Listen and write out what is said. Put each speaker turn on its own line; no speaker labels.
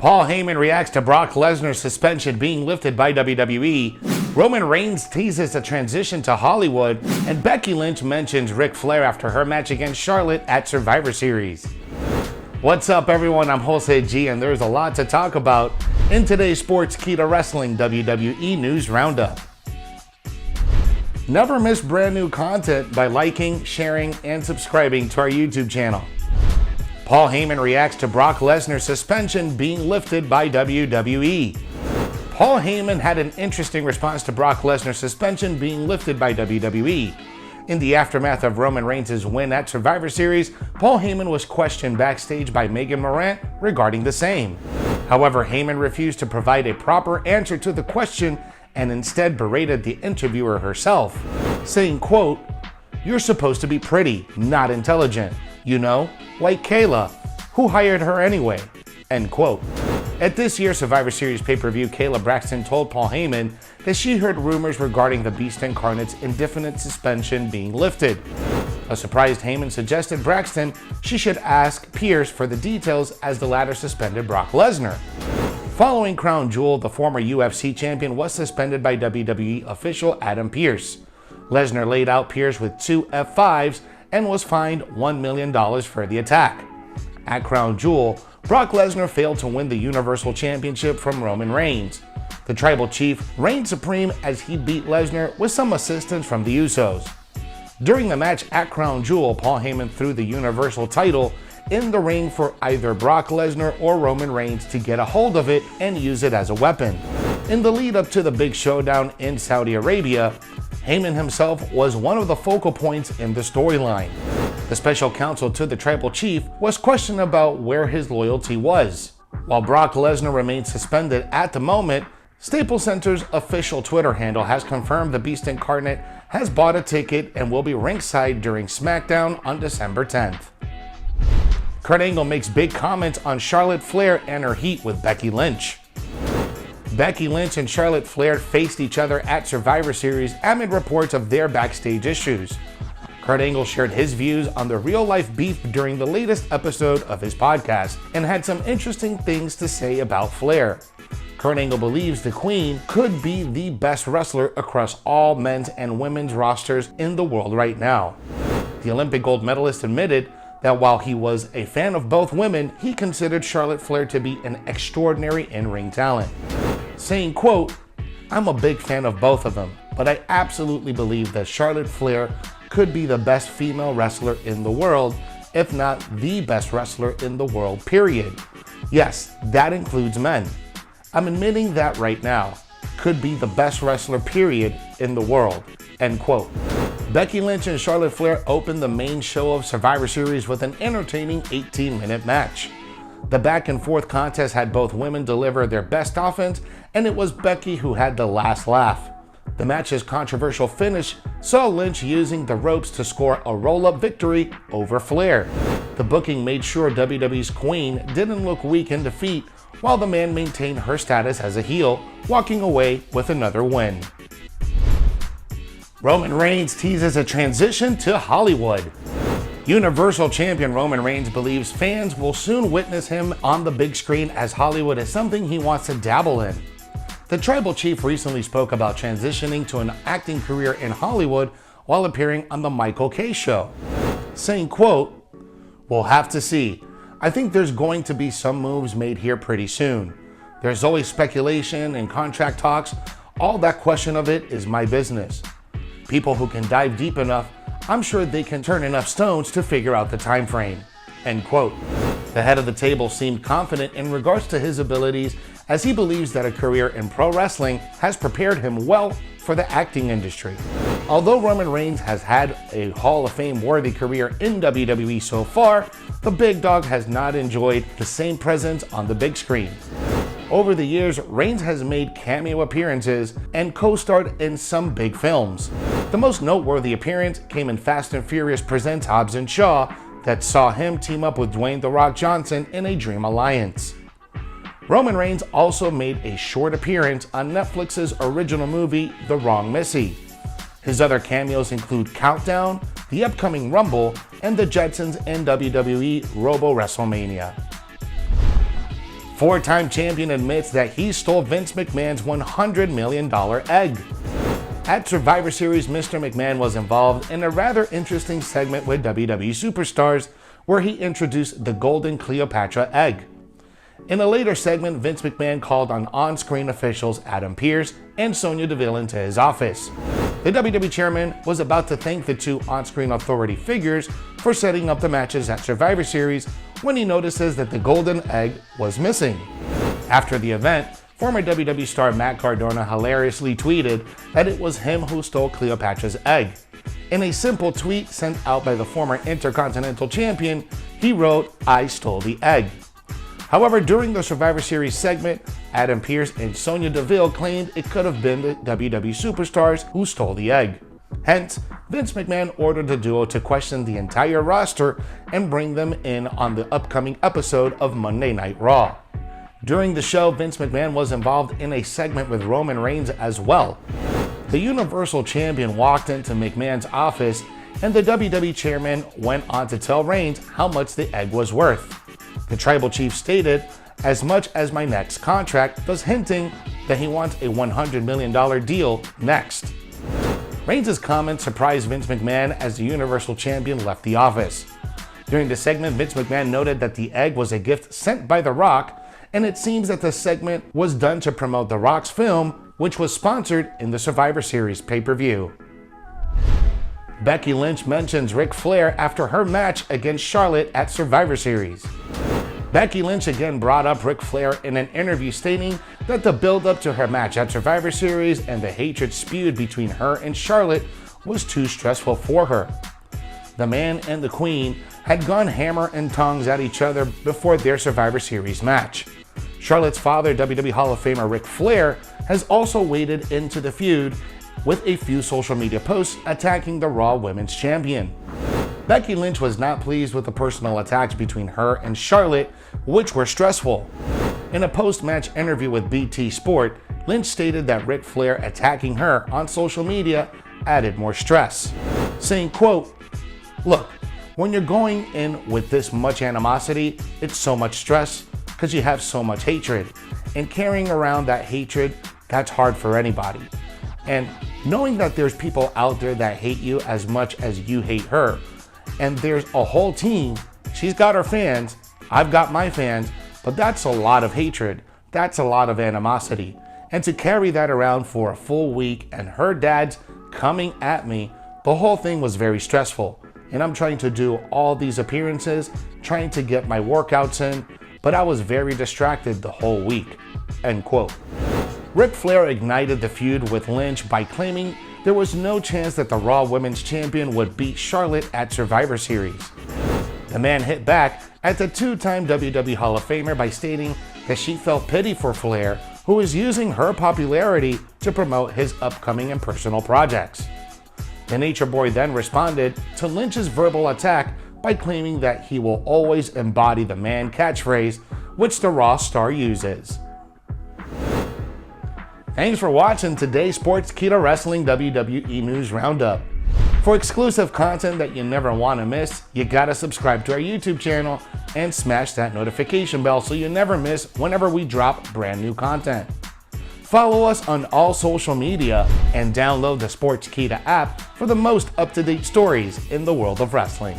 Paul Heyman reacts to Brock Lesnar's suspension being lifted by WWE. Roman Reigns teases a transition to Hollywood. And Becky Lynch mentions Ric Flair after her match against Charlotte at Survivor Series. What's up, everyone? I'm Jose G, and there's a lot to talk about in today's Sportskeeda Wrestling WWE News Roundup. Never miss brand new content by liking, sharing, and subscribing to our YouTube channel. Paul Heyman reacts to Brock Lesnar's suspension being lifted by WWE. Paul Heyman had an interesting response to Brock Lesnar's suspension being lifted by WWE. In the aftermath of Roman Reigns' win at Survivor Series, Paul Heyman was questioned backstage by Megan Morant regarding the same. However, Heyman refused to provide a proper answer to the question and instead berated the interviewer herself, saying, quote, "You're supposed to be pretty, not intelligent. You know, like Kayla. Who hired her anyway?" End quote. At this year's Survivor Series pay-per-view, Kayla Braxton told Paul Heyman that she heard rumors regarding the Beast Incarnate's indefinite suspension being lifted. A surprised Heyman suggested Braxton she should ask Pierce for the details as the latter suspended Brock Lesnar. Following Crown Jewel, the former UFC champion was suspended by WWE official Adam Pearce. Lesnar laid out Pierce with 2 F5s and was fined $1 million for the attack. At Crown Jewel, Brock Lesnar failed to win the Universal Championship from Roman Reigns. The Tribal Chief reigned supreme as he beat Lesnar with some assistance from the Usos. During the match at Crown Jewel, Paul Heyman threw the Universal title in the ring for either Brock Lesnar or Roman Reigns to get a hold of it and use it as a weapon. In the lead up to the big showdown in Saudi Arabia, Heyman himself was one of the focal points in the storyline. The special counsel to the Tribal Chief was questioned about where his loyalty was. While Brock Lesnar remains suspended at the moment, Staples Center's official Twitter handle has confirmed the Beast Incarnate has bought a ticket and will be ringside during SmackDown on December 10th. Kurt Angle makes big comments on Charlotte Flair and her heat with Becky Lynch. Becky Lynch and Charlotte Flair faced each other at Survivor Series amid reports of their backstage issues. Kurt Angle shared his views on the real-life beef during the latest episode of his podcast and had some interesting things to say about Flair. Kurt Angle believes the Queen could be the best wrestler across all men's and women's rosters in the world right now. The Olympic gold medalist admitted that while he was a fan of both women, he considered Charlotte Flair to be an extraordinary in-ring talent, saying, quote, "I'm a big fan of both of them, but I absolutely believe that Charlotte Flair could be the best female wrestler in the world, if not the best wrestler in the world, period. Yes, that includes men. I'm admitting that right now. Could be the best wrestler, period, in the world." End quote. Becky Lynch and Charlotte Flair opened the main show of Survivor Series with an entertaining 18-minute match. The back-and-forth contest had both women deliver their best offense, and it was Becky who had the last laugh. The match's controversial finish saw Lynch using the ropes to score a roll-up victory over Flair. The booking made sure WWE's Queen didn't look weak in defeat, while the man maintained her status as a heel, walking away with another win. Roman Reigns teases a transition to Hollywood. Universal Champion Roman Reigns believes fans will soon witness him on the big screen, as Hollywood is something he wants to dabble in. The Tribal Chief recently spoke about transitioning to an acting career in Hollywood while appearing on the Michael Kay Show, saying, quote, "We'll have to see. I think there's going to be some moves made here pretty soon. There's always speculation and contract talks. All that question of it is my business. People who can dive deep enough, I'm sure they can turn enough stones to figure out the time frame." End quote. The head of the table seemed confident in regards to his abilities, as he believes that a career in pro wrestling has prepared him well for the acting industry. Although Roman Reigns has had a Hall of Fame worthy career in WWE so far, the big dog has not enjoyed the same presence on the big screen. Over the years, Reigns has made cameo appearances and co-starred in some big films. The most noteworthy appearance came in Fast and Furious Presents Hobbs and Shaw, that saw him team up with Dwayne "The Rock" Johnson in a Dream Alliance. Roman Reigns also made a short appearance on Netflix's original movie, The Wrong Missy. His other cameos include Countdown, the upcoming Rumble, and the Jetsons in WWE Robo WrestleMania. Four-time champion admits that he stole Vince McMahon's $100 million egg. At Survivor Series, Mr. McMahon was involved in a rather interesting segment with WWE superstars where he introduced the Golden Cleopatra egg. In a later segment, Vince McMahon called on on-screen officials Adam Pearce and Sonya Deville into his office. The WWE chairman was about to thank the two on-screen authority figures for setting up the matches at Survivor Series when he notices that the golden egg was missing. After the event, former WWE star Matt Cardona hilariously tweeted that it was him who stole Cleopatra's egg. In a simple tweet sent out by the former Intercontinental Champion, he wrote, "I stole the egg." However, during the Survivor Series segment, Adam Pearce and Sonya Deville claimed it could have been the WWE superstars who stole the egg. Hence, Vince McMahon ordered the duo to question the entire roster and bring them in on the upcoming episode of Monday Night Raw. During the show, Vince McMahon was involved in a segment with Roman Reigns as well. The Universal Champion walked into McMahon's office and the WWE chairman went on to tell Reigns how much the egg was worth. The tribal chief stated, "As much as my next contract," thus hinting that he wants a $100 million deal next. Reigns' comments surprised Vince McMahon as the Universal Champion left the office. During the segment, Vince McMahon noted that the egg was a gift sent by The Rock, and it seems that the segment was done to promote The Rock's film, which was sponsored in the Survivor Series pay-per-view. Becky Lynch mentions Ric Flair after her match against Charlotte at Survivor Series. Becky Lynch again brought up Ric Flair in an interview, stating that the build-up to her match at Survivor Series and the hatred spewed between her and Charlotte was too stressful for her. The man and the queen had gone hammer and tongs at each other before their Survivor Series match. Charlotte's father, WWE Hall of Famer Ric Flair, has also waded into the feud with a few social media posts attacking the Raw Women's Champion. Becky Lynch was not pleased with the personal attacks between her and Charlotte, which were stressful. In a post-match interview with BT Sport, Lynch stated that Ric Flair attacking her on social media added more stress, saying, quote, "Look, when you're going in with this much animosity, it's so much stress because you have so much hatred. And carrying around that hatred, that's hard for anybody. And knowing that there's people out there that hate you as much as you hate her, and there's a whole team, she's got her fans, I've got my fans, but that's a lot of hatred. That's a lot of animosity. And to carry that around for a full week and her dad's coming at me, the whole thing was very stressful. And I'm trying to do all these appearances, trying to get my workouts in, but I was very distracted the whole week," end quote. Ric Flair ignited the feud with Lynch by claiming there was no chance that the Raw Women's Champion would beat Charlotte at Survivor Series. The man hit back at the two-time WWE Hall of Famer by stating that she felt pity for Flair, who is using her popularity to promote his upcoming and personal projects. The Nature Boy then responded to Lynch's verbal attack by claiming that he will always embody the man catchphrase, which the Raw star uses. Thanks for watching today's Sportskeeda Wrestling WWE News Roundup. For exclusive content that you never want to miss, you gotta subscribe to our YouTube channel and smash that notification bell so you never miss whenever we drop brand new content. Follow us on all social media and download the Sportskeeda app for the most up-to-date stories in the world of wrestling.